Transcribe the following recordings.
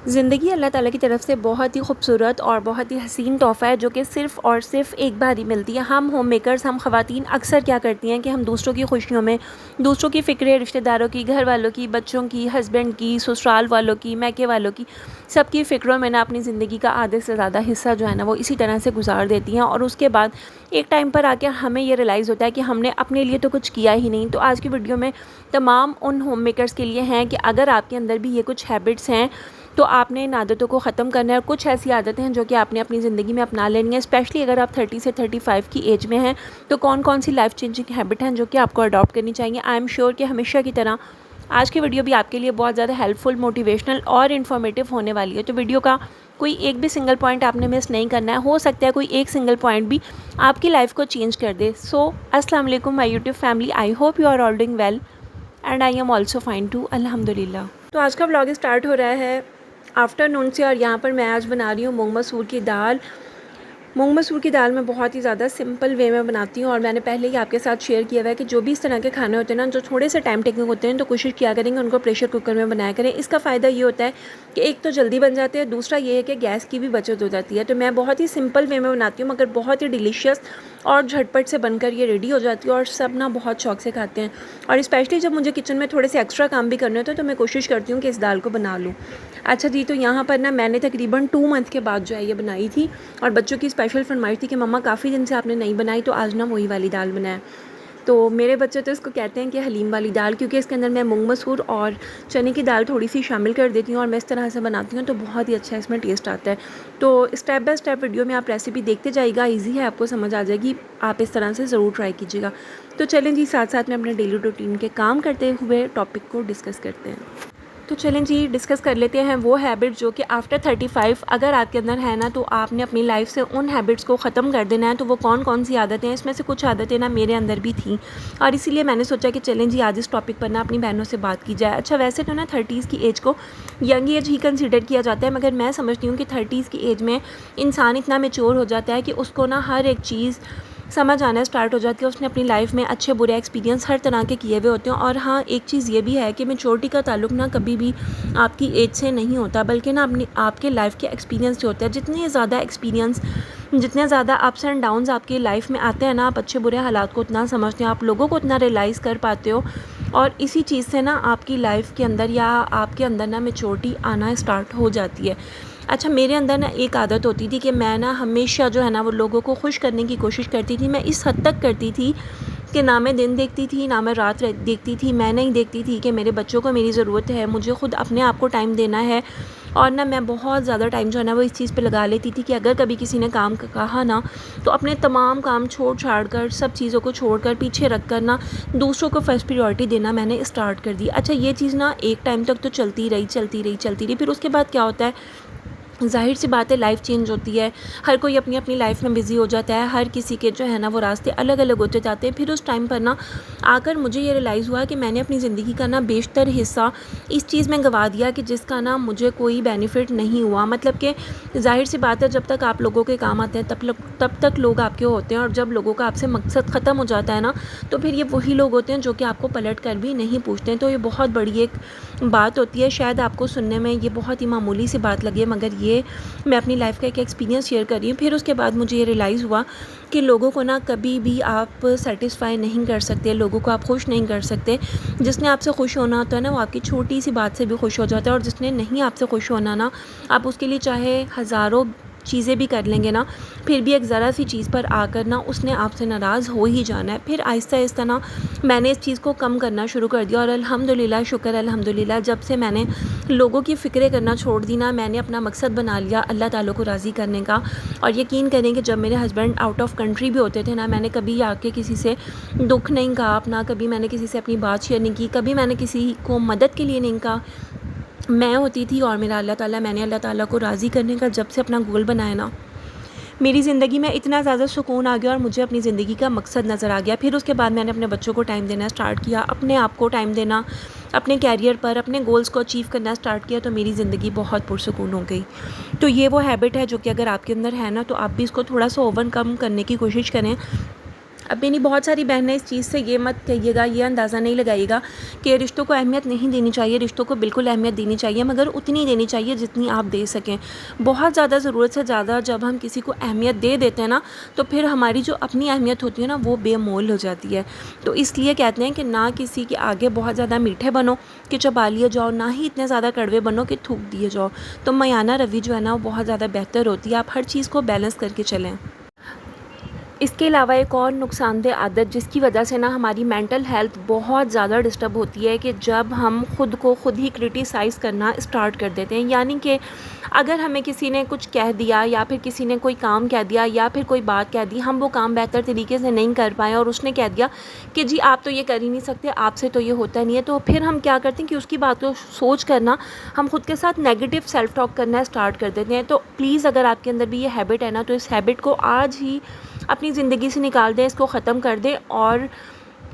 ज़िंदगी अल्लाह ताला की तरफ से बहुत ही खूबसूरत और बहुत ही हसीन तोहफ़ा है जो कि सिर्फ़ और सिर्फ़ एक बार ही मिलती है। हम होम मेकर्स, हम ख़वातीन अक्सर क्या करती हैं कि हम दूसरों की खुशियों में, दूसरों की फ़िक्रें, रिश्तेदारों की, घर वालों की, बच्चों की, हस्बैंड की, ससुराल वालों की, मायके वालों की, सबकी फ़िक्रों में ना अपनी ज़िंदगी का आधे से ज़्यादा हिस्सा जो है ना वो इसी तरह से गुजार देती हैं। और उसके बाद एक टाइम पर आके हमें ये रियलाइज़ होता है कि हमने अपने लिए तो कुछ किया ही नहीं। तो आज की वीडियो में तमाम उन होम मेकर्स के लिए हैं कि अगर आपके अंदर भी ये कुछ हैबिट्स हैं तो आपने इन आदतों को ख़त्म करना है। और कुछ ऐसी आदतें हैं जो कि आपने अपनी ज़िंदगी में अपना लेनी है, स्पेशली अगर आप 30 से 35 की एज में हैं। तो कौन कौन सी लाइफ चेंजिंग हैबिट हैं जो कि आपको अडॉप्ट करनी चाहिए। आई एम श्योर कि हमेशा की तरह आज की वीडियो भी आपके लिए बहुत ज़्यादा हेल्पफुल, मोटिवेशनल और इन्फॉर्मेटिव होने वाली है। तो वीडियो का कोई एक भी सिंगल पॉइंट आपने मिस नहीं करना है। हो सकता है कोई एक सिंगल पॉइंट भी आपकी लाइफ को चेंज कर दे। सो अस्सलाम वालेकुम my YouTube family, I hope you are all doing well and I am also fine too, अल्हम्दुलिल्लाह। तो आज का व्लॉग स्टार्ट हो रहा है आफ्टरनून से और यहाँ पर मैं आज बना रही हूँ मूंग मसूर की दाल। मूंग मसूर की दाल मैं बहुत ही ज़्यादा सिंपल वे में बनाती हूँ और मैंने पहले ही आपके साथ शेयर किया हुआ है कि जो भी इस तरह के खाने होते हैं ना जो थोड़े से टाइम टेकिंग होते हैं तो कोशिश किया करेंगे उनको प्रेशर कुकर में बनाया करें। इसका फ़ायदा ये होता है कि एक तो जल्दी बन जाते हैं, दूसरा ये है कि गैस की भी बचत हो जाती है। तो मैं बहुत ही सिंपल वे में बनाती हूँ मगर बहुत ही डिलीशियस और झटपट से बनकर ये रेडी हो जाती है और सब ना बहुत शौक से खाते हैं। और स्पेशली जब मुझे किचन में थोड़े से एक्स्ट्रा काम भी करने होते हैं तो मैं कोशिश करती हूँ कि इस दाल को बना लूँ। अच्छा जी, तो यहाँ पर ना मैंने तकरीबन 2 मंथ के बाद जो है ये बनाई थी और बच्चों की स्पेशल फरमाइश थी कि मम्मा काफ़ी दिन से आपने नहीं बनाई, तो आज ना वही वाली दाल बनाया। तो मेरे बच्चे तो इसको कहते हैं कि हलीम वाली दाल, क्योंकि इसके अंदर मैं मूंग मसूर और चने की दाल थोड़ी सी शामिल कर देती हूँ और मैं इस तरह से बनाती हूँ तो बहुत ही अच्छा इसमें टेस्ट आता है। तो स्टेप बाय स्टेप वीडियो में आप रेसिपी देखते जाइएगा, ईजी है, आपको समझ आ जाएगी। आप इस तरह से ज़रूर ट्राई कीजिएगा। तो चलें जी, साथ साथ में अपने डेली रूटीन के काम करते हुए टॉपिक को डिस्कस करते हैं। तो चलें जी, डिस्कस कर लेते हैं वो हैबिट जो कि आफ्टर 35 अगर आपके अंदर है ना तो आपने अपनी लाइफ से उन हैबिट्स को ख़त्म कर देना है। तो वो कौन कौन सी आदतें हैं, इसमें से कुछ आदतें ना मेरे अंदर भी थी और इसीलिए मैंने सोचा कि चलें जी आज इस टॉपिक पर ना अपनी बहनों से बात की जाए। अच्छा, वैसे तो ना 30s की एज को यंग एज ही कंसिडर किया जाता है, मगर मैं समझती हूँ कि 30s की एज में इंसान इतना मेच्योर हो जाता है कि उसको ना हर एक चीज़ समझ आना स्टार्ट हो जाती है। उसने अपनी लाइफ में अच्छे बुरे एक्सपीरियंस हर तरह के किए हुए होते हैं। और हाँ, एक चीज़ ये भी है कि मैच्योरिटी का ताल्लुक ना कभी भी आपकी एज से नहीं होता, बल्कि ना अपनी आपके लाइफ के एक्सपीरियंस जो होते हैं। जितने ज़्यादा एक्सपीरियंस, जितने ज़्यादा अप्स एंड डाउन्स आपकी लाइफ में आते हैं ना, आप अच्छे बुरे हालात को उतना समझते हैं, आप लोगों को उतना रियलाइज़ कर पाते हो और इसी चीज़ से ना आपकी लाइफ के अंदर या आपके अंदर ना मैच्योरिटी आना स्टार्ट हो जाती है। अच्छा, मेरे अंदर ना एक आदत होती थी कि मैं ना हमेशा जो है ना वो लोगों को खुश करने की कोशिश करती थी। मैं इस हद तक करती थी कि ना मैं दिन देखती थी, ना मैं रात देखती थी। मैं नहीं देखती थी कि मेरे बच्चों को मेरी ज़रूरत है, मुझे ख़ुद अपने आप को टाइम देना है। और ना मैं बहुत ज़्यादा टाइम जो है ना वो इस चीज़ पे लगा लेती थी कि अगर कभी किसी ने काम कहा ना तो अपने तमाम काम छोड़ छाड़ कर, सब चीज़ों को छोड़ कर, पीछे रख कर ना दूसरों को फर्स्ट प्रायोरिटी देना मैंने स्टार्ट कर दी। अच्छा, ये चीज़ ना एक टाइम तक तो चलती रही। फिर उसके बाद क्या होता है, ज़ाहिर सी बात है, लाइफ चेंज होती है, हर कोई अपनी अपनी लाइफ में बिज़ी हो जाता है, हर किसी के जो है ना वो रास्ते अलग अलग होते जाते हैं। फिर उस टाइम पर ना आकर मुझे ये रियलाइज़ हुआ कि मैंने अपनी ज़िंदगी का ना बेशतर हिस्सा इस चीज़ में गंवा दिया कि जिसका ना मुझे कोई बेनिफिट नहीं हुआ। मतलब कि ज़ाहिर सी बात है, जब तक आप लोगों के काम आते हैं तब तक लोग आपके होते हैं और जब लोगों का आपसे मकसद ख़त्म हो जाता है ना तो फिर ये वही लोग होते हैं जो कि आपको पलट कर भी नहीं पूछते हैं। तो ये बहुत बड़ी एक बात होती है, शायद आपको सुनने में ये बहुत ही मामूली सी बात लगे, मगर ये मैं अपनी लाइफ का एक एक्सपीरियंस शेयर कर रही हूँ। फिर उसके बाद मुझे ये रियलाइज़ हुआ कि लोगों को ना कभी भी आप सेटिस्फाई नहीं कर सकते, लोगों को आप खुश नहीं कर सकते। जिसने आपसे खुश होना होता है ना वो आपकी छोटी सी बात से भी खुश हो जाता है और जिसने नहीं आपसे खुश होना ना, आप उसके लिए चाहे हज़ारों चीज़ें भी कर लेंगे ना, फिर भी एक ज़रा सी चीज़ पर आकर ना उसने आपसे नाराज़ हो ही जाना है। फिर आहिस्ता आहिस्ता ना मैंने इस चीज़ को कम करना शुरू कर दिया और अल्हम्दुलिल्लाह, शुक्र अल्हम्दुलिल्लाह, जब से मैंने लोगों की फ़िक्रें करना छोड़ दी ना, मैंने अपना मकसद बना लिया अल्लाह ताला को राज़ी करने का। और यकीन करें कि जब मेरे हस्बैंड आउट ऑफ कंट्री भी होते थे ना, मैंने कभी आके किसी से दुख नहीं कहा अपना, कभी मैंने किसी से अपनी बात शेयर नहीं की, कभी मैंने किसी को मदद के लिए नहीं कहा। मैं होती थी और मेरा मैंने अल्लाह ताला को राज़ी करने का जब से अपना गोल बनाया ना, मेरी ज़िंदगी में इतना ज़्यादा सुकून आ गया और मुझे अपनी ज़िंदगी का मकसद नज़र आ गया। फिर उसके बाद मैंने अपने बच्चों को टाइम देना स्टार्ट किया, अपने आप को टाइम देना, अपने कैरियर पर, अपने गोल्स को अचीव करना स्टार्ट किया, तो मेरी ज़िंदगी बहुत पुरसुकून हो गई। तो ये वो हैबिट है जो कि अगर आपके अंदर है ना तो आप भी इसको थोड़ा सा ओवरकम करने की कोशिश करें। अब मेरी बहुत सारी बहनें इस चीज़ से ये मत कहिएगा, ये अंदाज़ा नहीं लगाइएगा कि रिश्तों को अहमियत नहीं देनी चाहिए। रिश्तों को बिल्कुल अहमियत देनी चाहिए, मगर उतनी देनी चाहिए जितनी आप दे सकें। बहुत ज़्यादा ज़रूरत से ज़्यादा जब हम किसी को अहमियत दे देते हैं ना, तो फिर हमारी जो अपनी अहमियत होती है ना, वो बेमोल हो जाती है। तो इसलिए कहते हैं कि ना किसी के आगे बहुत ज़्यादा मीठे बनो कि चबा लिए जाओ, ना ही इतने ज़्यादा कड़वे बनो कि थूक दिए जाओ। तो मयाना रवि जो है ना, वो बहुत ज़्यादा बेहतर होती है। आप हर चीज़ को बैलेंस करके चलें। इसके अलावा एक और नुकसानदेह आदत जिसकी वजह से ना हमारी मेंटल हेल्थ बहुत ज़्यादा डिस्टर्ब होती है कि जब हम ख़ुद को ख़ुद ही क्रिटिसाइज़ करना स्टार्ट कर देते हैं। यानी कि अगर हमें किसी ने कुछ कह दिया या फिर किसी ने कोई काम कह दिया या फिर कोई बात कह दी, हम वो काम बेहतर तरीके से नहीं कर पाए और उसने कह दिया कि जी आप तो ये कर ही नहीं सकते, आपसे तो ये होता नहीं है, तो फिर हम क्या करते हैं कि उसकी बात को सोच करना हम खुद के साथ नेगेटिव सेल्फ टॉक करना स्टार्ट कर देते हैं। तो प्लीज़ अगर आपके अंदर भी ये हैबिट है ना, तो इस हैबिट को आज ही अपनी ज़िंदगी से निकाल दें, इसको ख़त्म कर दें और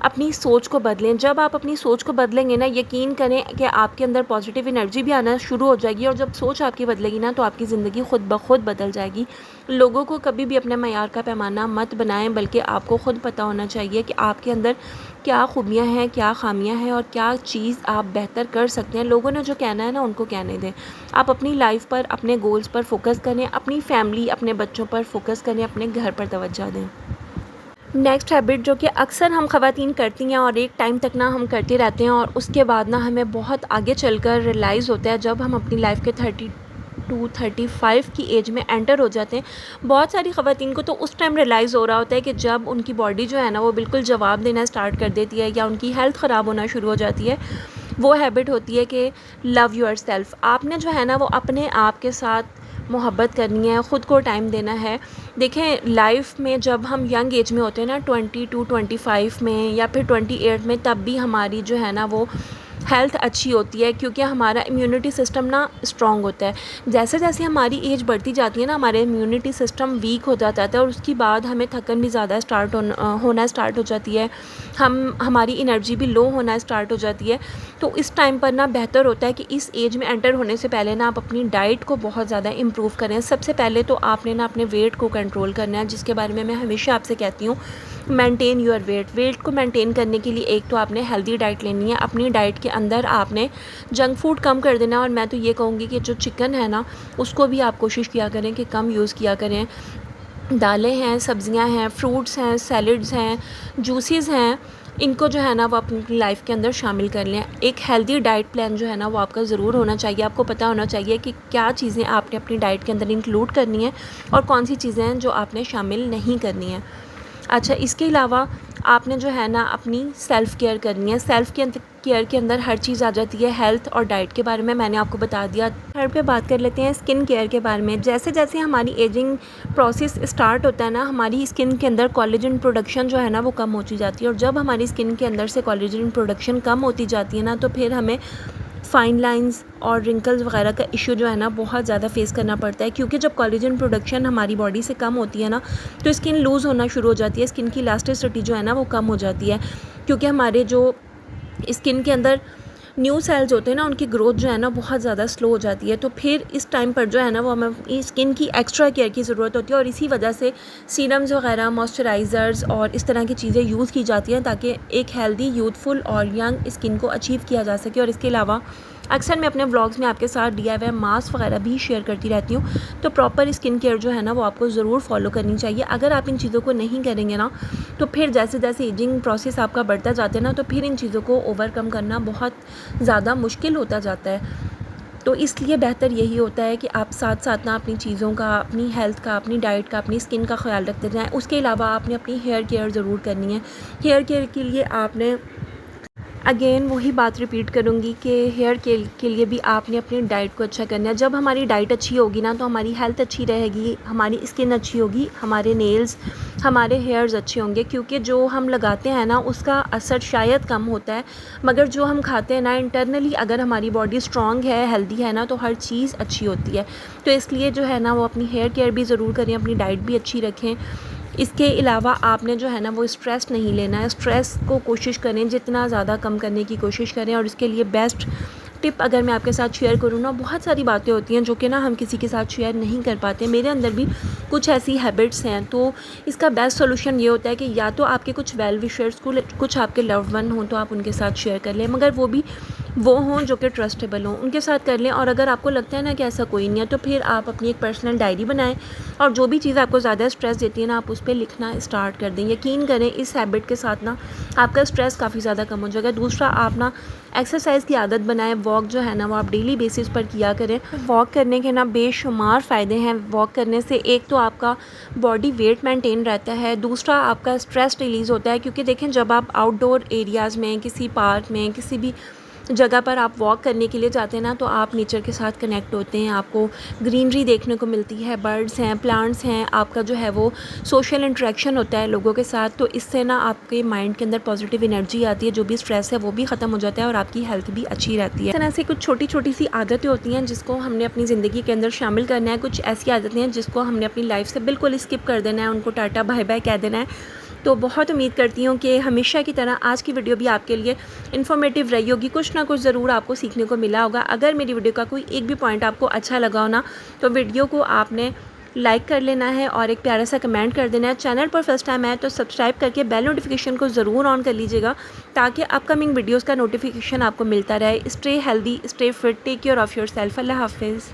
अपनी सोच को बदलें। जब आप अपनी सोच को बदलेंगे ना, यकीन करें कि आपके अंदर पॉजिटिव एनर्जी भी आना शुरू हो जाएगी और जब सोच आपकी बदलेगी ना, तो आपकी ज़िंदगी ख़ुद ब खुद बदल जाएगी। लोगों को कभी भी अपने मयार का पैमाना मत बनाएं, बल्कि आपको ख़ुद पता होना चाहिए कि आपके अंदर क्या खूबियाँ हैं, क्या ख़ामियाँ हैं और क्या चीज़ आप बेहतर कर सकते हैं। लोगों ने जो कहना है ना, उनको कहने दें। आप अपनी लाइफ पर, अपने गोल्स पर फोकस करें, अपनी फैमिली, अपने बच्चों पर फोकस करें, अपने घर पर तवज्जो दें। नेक्स्ट हैबिट जो कि अक्सर हम ख़वातीन करती हैं और एक टाइम तक ना हम करते रहते हैं और उसके बाद ना हमें बहुत आगे चलकर रियलाइज़ होता है जब हम अपनी लाइफ के 32-35 की एज में एंटर हो जाते हैं। बहुत सारी ख़वातीन को तो उस टाइम रियलाइज़ हो रहा होता है कि जब उनकी बॉडी जो है ना, वो बिल्कुल जवाब देना स्टार्ट कर देती है या उनकी हेल्थ ख़राब होना शुरू हो जाती है। वो हैबिट होती है कि लव योरसेल्फ। आपने जो है ना, वो अपने आप के साथ मोहब्बत करनी है, ख़ुद को टाइम देना है। देखें, लाइफ में जब हम यंग एज में होते हैं ना, 22-25 में या फिर 28 में, तब भी हमारी जो है ना, वो हेल्थ अच्छी होती है क्योंकि हमारा इम्यूनिटी सिस्टम ना स्ट्रॉन्ग होता है। जैसे जैसे हमारी एज बढ़ती जाती है ना, हमारे इम्यूनिटी सिस्टम वीक हो जाता है और उसके बाद हमें थकन भी ज़्यादा होना स्टार्ट हो जाती है। हमारी एनर्जी भी लो होना स्टार्ट हो जाती है। तो इस टाइम पर ना बेहतर होता है कि इस एज में एंटर होने से पहले ना आप अपनी डाइट को बहुत ज़्यादा इम्प्रूव करें। सबसे पहले तो आपने ना अपने वेट को कंट्रोल करना है, जिसके बारे में मैं हमेशा आपसे कहती हूँ, मेंटेन योर वेट को मेंटेन करने के लिए एक तो आपने हेल्दी डाइट लेनी है। अपनी डाइट के अंदर आपने जंक फूड कम कर देना है और मैं तो ये कहूँगी कि जो चिकन है ना, उसको भी आप कोशिश किया करें कि कम यूज़ किया करें। दालें हैं, सब्जियां हैं, फ्रूट्स हैं, सैलड्स हैं, जूसेस हैं, इनको जो है ना, वो अपनी लाइफ के अंदर शामिल कर लें। एक हेल्दी डाइट प्लान जो है ना, वो आपका ज़रूर होना चाहिए। आपको पता होना चाहिए कि क्या चीज़ें आपने अपनी डाइट के अंदर इंक्लूड करनी है और कौन सी चीज़ें हैं जो आपने शामिल नहीं करनी है। अच्छा, इसके अलावा आपने जो है ना, अपनी सेल्फ़ केयर करनी है। केयर के अंदर हर चीज़ आ जाती है। हेल्थ और डाइट के बारे में मैंने आपको बता दिया। थर्ड पे बात कर लेते हैं स्किन केयर के बारे में। जैसे जैसे हमारी एजिंग प्रोसेस स्टार्ट होता है ना, हमारी स्किन के अंदर कोलेजन प्रोडक्शन जो है ना, वो कम होती जाती है और जब हमारी स्किन के अंदर से कोलेजन प्रोडक्शन कम होती जाती है ना, तो फिर हमें फ़ाइन लाइंस और रिंकल्स वगैरह का इशू जो है ना, बहुत ज़्यादा फेस करना पड़ता है क्योंकि जब कोलेजन प्रोडक्शन हमारी बॉडी से कम होती है ना, तो स्किन लूज़ होना शुरू हो जाती है। स्किन की इलास्टिसिटी जो है ना, वो कम हो जाती है क्योंकि हमारे जो स्किन के अंदर न्यू सेल्स होते हैं ना, उनकी ग्रोथ जो है ना, बहुत ज़्यादा स्लो हो जाती है। तो फिर इस टाइम पर जो है ना, वो हमें अपनी स्किन की एक्स्ट्रा केयर की ज़रूरत होती है और इसी वजह से सीरम्स वगैरह, मॉइस्चराइज़र्स और इस तरह की चीज़ें यूज़ की जाती हैं ताकि एक हेल्दी, यूथफुल और यंग स्किन को अचीव किया जा सके। और इसके अलावा अक्सर मैं अपने व्लॉग्स में आपके साथ DIY मास्क वगैरह भी शेयर करती रहती हूँ। तो प्रॉपर स्किन केयर जो है ना, वो आपको ज़रूर फॉलो करनी चाहिए। अगर आप इन चीज़ों को नहीं करेंगे ना, तो फिर जैसे जैसे एजिंग प्रोसेस आपका बढ़ता जाता है ना, तो फिर इन चीज़ों को ओवरकम करना बहुत ज़्यादा मुश्किल होता जाता है। तो इसलिए बेहतर यही होता है कि आप साथ साथ ना अपनी चीज़ों का, अपनी हेल्थ का, अपनी डाइट का, अपनी स्किन का ख्याल रखते जाएँ। उसके अलावा आपने अपनी हेयर केयर ज़रूर करनी है। हेयर केयर के लिए आपने अगेन वही बात रिपीट करूँगी कि हेयर के लिए भी आपने अपनी डाइट को अच्छा करना है। जब हमारी डाइट अच्छी होगी ना, तो हमारी हेल्थ अच्छी रहेगी, हमारी स्किन अच्छी होगी, हमारे नेल्स, हमारे हेयर्स अच्छे होंगे क्योंकि जो हम लगाते हैं ना, उसका असर शायद कम होता है, मगर जो हम खाते हैं ना, इंटरनली अगर हमारी बॉडी स्ट्रॉन्ग है, हेल्दी है ना, तो हर चीज़ अच्छी होती है। तो इसलिए जो है ना, वो अपनी हेयर केयर भी ज़रूर करें, अपनी डाइट भी अच्छी रखें। इसके अलावा आपने जो है ना, वो स्ट्रेस नहीं लेना है। स्ट्रेस को कोशिश करें जितना ज़्यादा कम करने की कोशिश करें और इसके लिए बेस्ट टिप अगर मैं आपके साथ शेयर करूँ ना, बहुत सारी बातें होती हैं जो कि ना हम किसी के साथ शेयर नहीं कर पाते। मेरे अंदर भी कुछ ऐसी हैबिट्स हैं, तो इसका बेस्ट सॉल्यूशन ये होता है कि या तो आपके कुछ वेल विशर्स को, कुछ आपके लव्ड वन हों तो आप उनके साथ शेयर कर लें, मगर वो हों जो कि ट्रस्टेबल हों, उनके साथ कर लें। और अगर आपको लगता है ना कि ऐसा कोई नहीं है, तो फिर आप अपनी एक पर्सनल डायरी बनाएं और जो भी चीज़ आपको ज़्यादा स्ट्रेस देती है ना, आप उस पर लिखना स्टार्ट कर दें। यकीन करें, इस हैबिट के साथ ना आपका स्ट्रेस काफ़ी ज़्यादा कम हो जाएगा। दूसरा, आप ना एक्सरसाइज की आदत बनाएं। वॉक जो है ना, वो आप डेली बेसिस पर किया करें। वॉक करने के ना बेशुमार फ़ायदे हैं। वॉक करने से एक तो आपका बॉडी वेट मेंटेन रहता है, दूसरा आपका स्ट्रेस रिलीज़ होता है। क्योंकि देखें, जब आप आउटडोर एरियाज़ में, किसी पार्क में, किसी भी जगह पर आप वॉक करने के लिए जाते हैं ना, तो आप नेचर के साथ कनेक्ट होते हैं, आपको ग्रीनरी देखने को मिलती है, बर्ड्स हैं, प्लांट्स हैं, आपका जो है वो सोशल इंटरेक्शन होता है लोगों के साथ। तो इससे ना आपके माइंड के अंदर पॉजिटिव एनर्जी आती है, जो भी स्ट्रेस है वो भी ख़त्म हो जाता है और आपकी हेल्थ भी अच्छी रहती है। इस तरह से कुछ छोटी छोटी सी आदतें होती हैं जिसको हमने अपनी ज़िंदगी के अंदर शामिल करना है। कुछ ऐसी आदतें हैं जिसको हमने अपनी लाइफ से बिल्कुल स्किप कर देना है, उनको टाटा बाय बाय कह देना है। तो बहुत उम्मीद करती हूँ कि हमेशा की तरह आज की वीडियो भी आपके लिए इन्फॉर्मेटिव रही होगी। कुछ ना कुछ ज़रूर आपको सीखने को मिला होगा। अगर मेरी वीडियो का कोई एक भी पॉइंट आपको अच्छा लगा हो ना, तो वीडियो को आपने लाइक कर लेना है और एक प्यारा सा कमेंट कर देना है। चैनल पर फर्स्ट टाइम आए तो सब्सक्राइब करके बेल नोटिफिकेशन को ज़रूर ऑन कर लीजिएगा, ताकि अपकमिंग वीडियोज़ का नोटिफिकेशन आपको मिलता रहे। Stay healthy, stay fit, take care of yourself. अल्लाह हाफिज़।